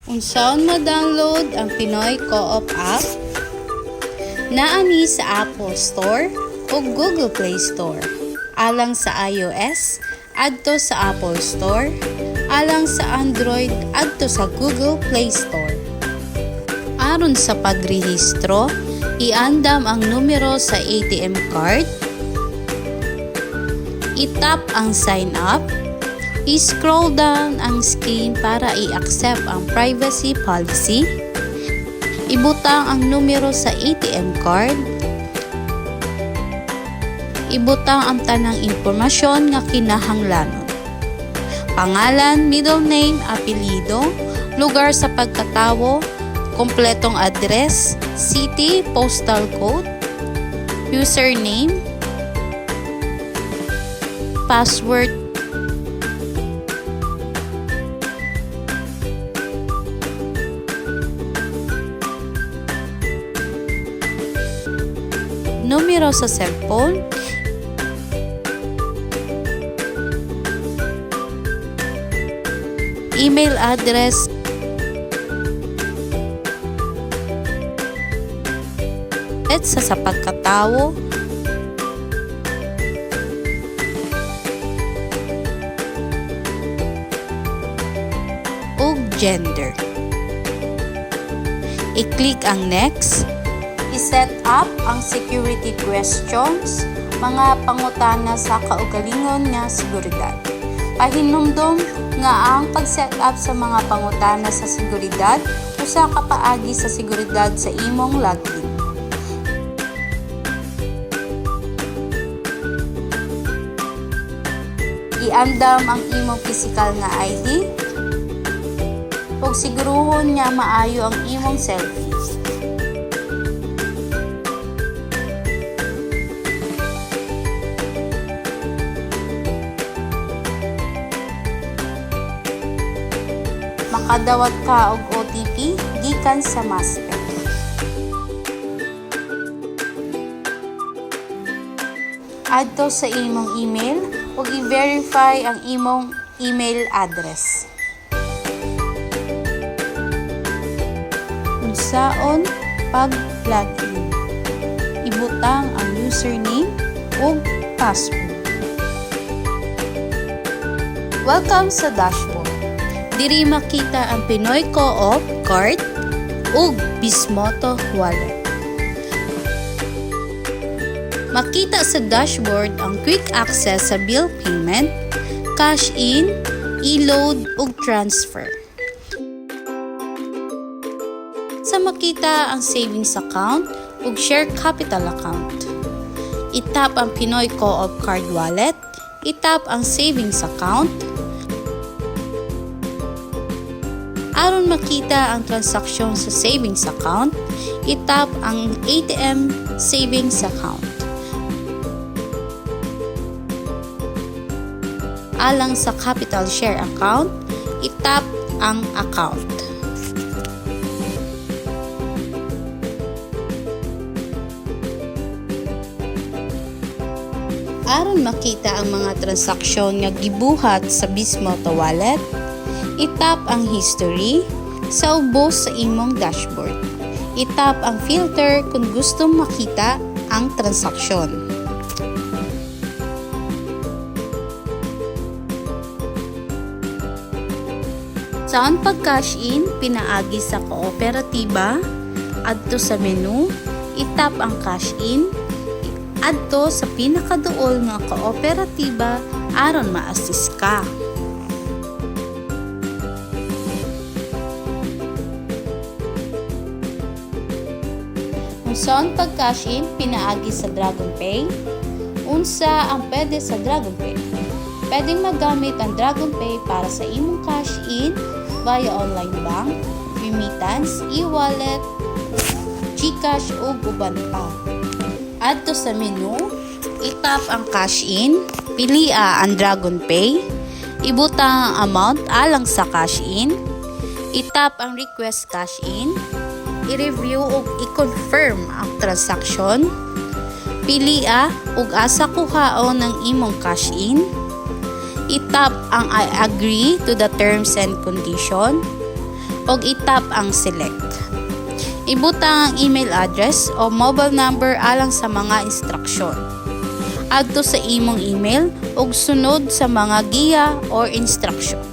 Unsaon ma-download ang Pinoy Co-op app? Naani sa Apple Store o Google Play Store. Alang sa iOS, adto sa Apple Store. Alang sa Android, adto sa Google Play Store. Aron sa pagrehistro, iandam ang numero sa ATM card. I-tap ang sign up. I-scroll down ang screen para i-accept ang privacy policy. Ibutang ang numero sa ATM card. Ibutang ang tanang impormasyon nga kinahanglanon. Pangalan, middle name, apelyido, lugar sa pagkatawo, kompletong address, city, postal code, username, password, numero sa cellphone, email address, at sa pagkatawo, ug gender. I-click ang next. I-set up ang security questions, mga pangutana sa kaugalingon nga seguridad. Pahinumdom nga ang pag-set up sa mga pangutana sa seguridad usa ka paagi sa seguridad sa imong login. Iandam ang imong physical nga ID ug siguruhon nga maayo ang imong selfie. Makadawat ka og OTP gikan sa MASPEC. Adto sa imong email ug i-verify ang imong email address. Unsaon pag-login? Ibutang ang username ug password. Welcome sa dashboard. Diri makita ang Pinoy Co-op card ug Bismoto wallet. Makita sa dashboard ang quick access sa bill payment, cash in, e-load ug transfer. Sa makita ang savings account ug share capital account. I-tap ang Pinoy Co-op card wallet, i-tap ang savings account. Aron makita ang transaksyon sa savings account, i-tap ang ATM savings account. Alang sa capital share account, i-tap ang account. Aron makita ang mga transaksyon nga gibuhat sa Bismoto wallet, i-tap ang history sa ubos sa imong dashboard. I-tap ang filter kung gusto makita ang transaksyon. Saan pag-cash in, pinaagi sa kooperatiba, adto sa menu, i-tap ang cash in, adto sa pinakaduol nga kooperatiba aron ma-assist ka. Unsaon pag-cash in, pinaagi sa DragonPay? Unsa ang pwede sa DragonPay? Pwedeng magamit ang DragonPay para sa imong cash in via online bank, remittance, e-wallet, GCash ug uban pa. Adto sa menu, i-tap ang cash in, pilia ang DragonPay, ibutang ang amount alang sa cash in, i-tap ang request cash in, i-review ug i-confirm ang transaksyon, pilia ug asa kuhaon ang imong cash in, i-tap ang I agree to the terms and condition, ug itap ang select. Ibutang ang email address o mobile number alang sa mga instruksyon. Adto sa imong email ug sunod sa mga giya or instruction.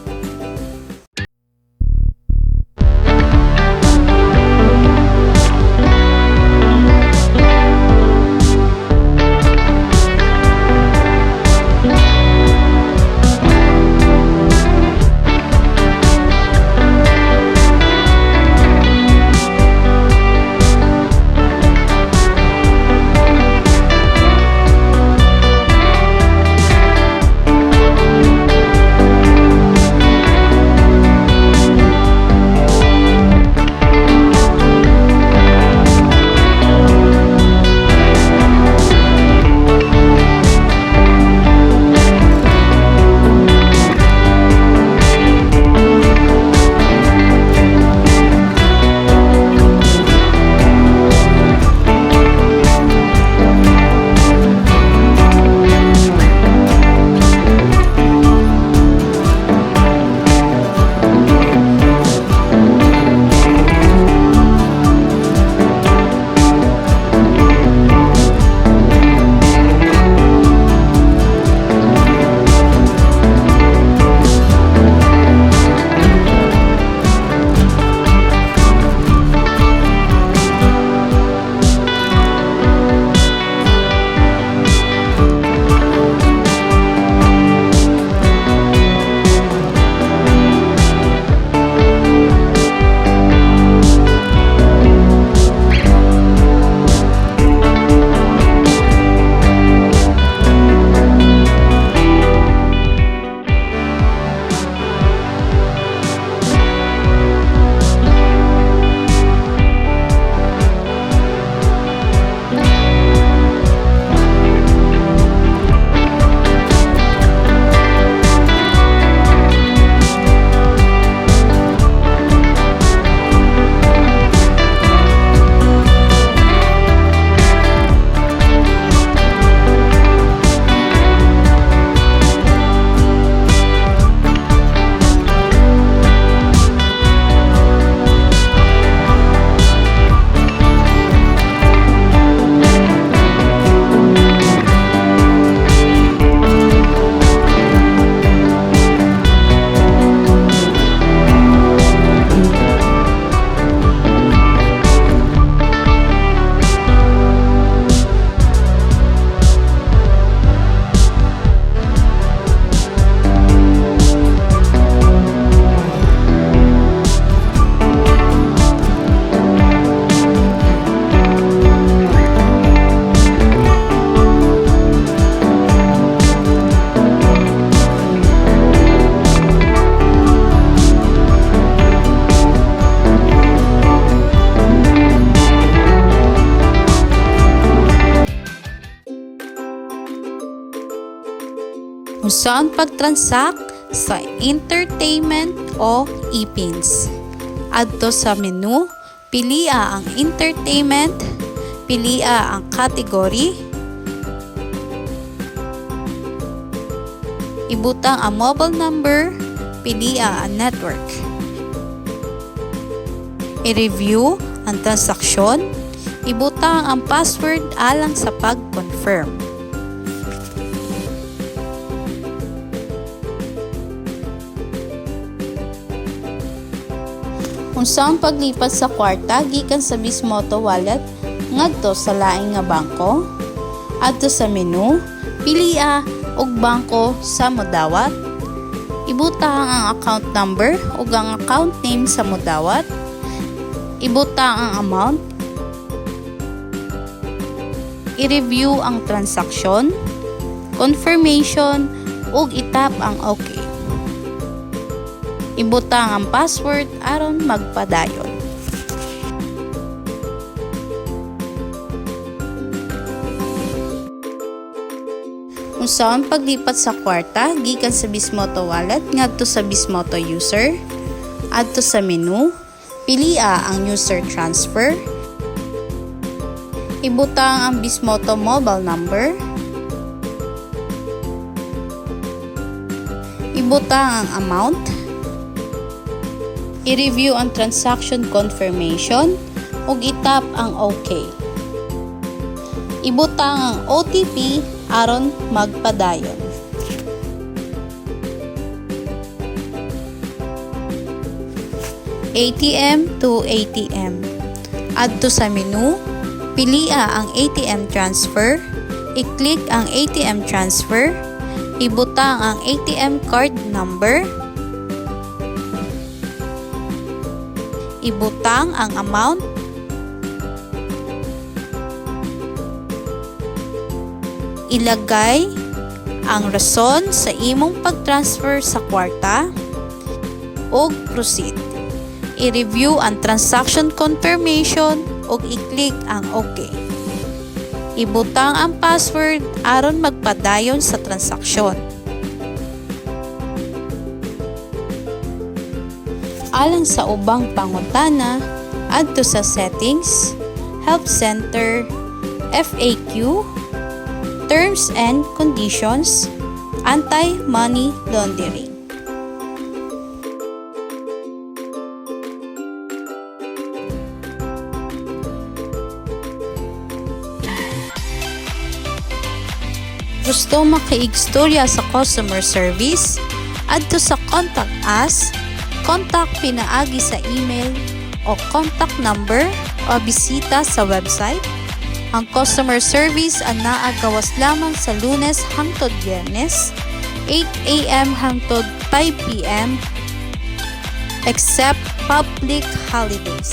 Unsaon pag-transact sa entertainment o e-pins. Adto sa menu, pilia ang entertainment, pilia ang category, ibutang ang mobile number, pilia ang network. I-review ang transaksyon, ibutang ang password alang sa pag-confirm. Unsaon paglipat sa kwarta gikan sa Bismoto wallet ngadto sa laing nga bangko? Adto sa menu, pilia og bangko sa modawat. Ibutang ang account number ug ang account name sa modawat. Ibutang ang amount. I-review ang transaksyon, confirmation ug itap ang OK. Ibutang ang password aron magpadayon. Unsaon paglipat sa kwarta gikan sa Bismoto wallet ngadto sa Bismoto user? Adto sa menu, pilia ang user transfer. Ibutang ang Bismoto mobile number. Ibutang ang amount. I-review ang transaction confirmation ug itap ang OK. Ibutang ang OTP aron magpadayon. ATM to ATM. Adto sa menu, pilia ang ATM transfer, i-click ang ATM transfer, ibutang ang ATM card number, ibutang ang amount, ilagay ang rason sa imong pag-transfer sa kwarta, ug proceed. I-review ang transaction confirmation ug i-click ang OK. Ibutang ang password aron magpadayon sa transaksyon. Alang sa ubang pangutana, adto sa settings, help center, FAQ, terms and conditions, anti-money laundering. Gusto makaigstorya sa customer service? Adto sa Contact Us, contact pinaagi sa email o contact number o bisita sa website. Ang customer service ana gawas lamang sa Lunes hangtod Biyernes, 8 a.m. hangtod 5 p.m. except public holidays.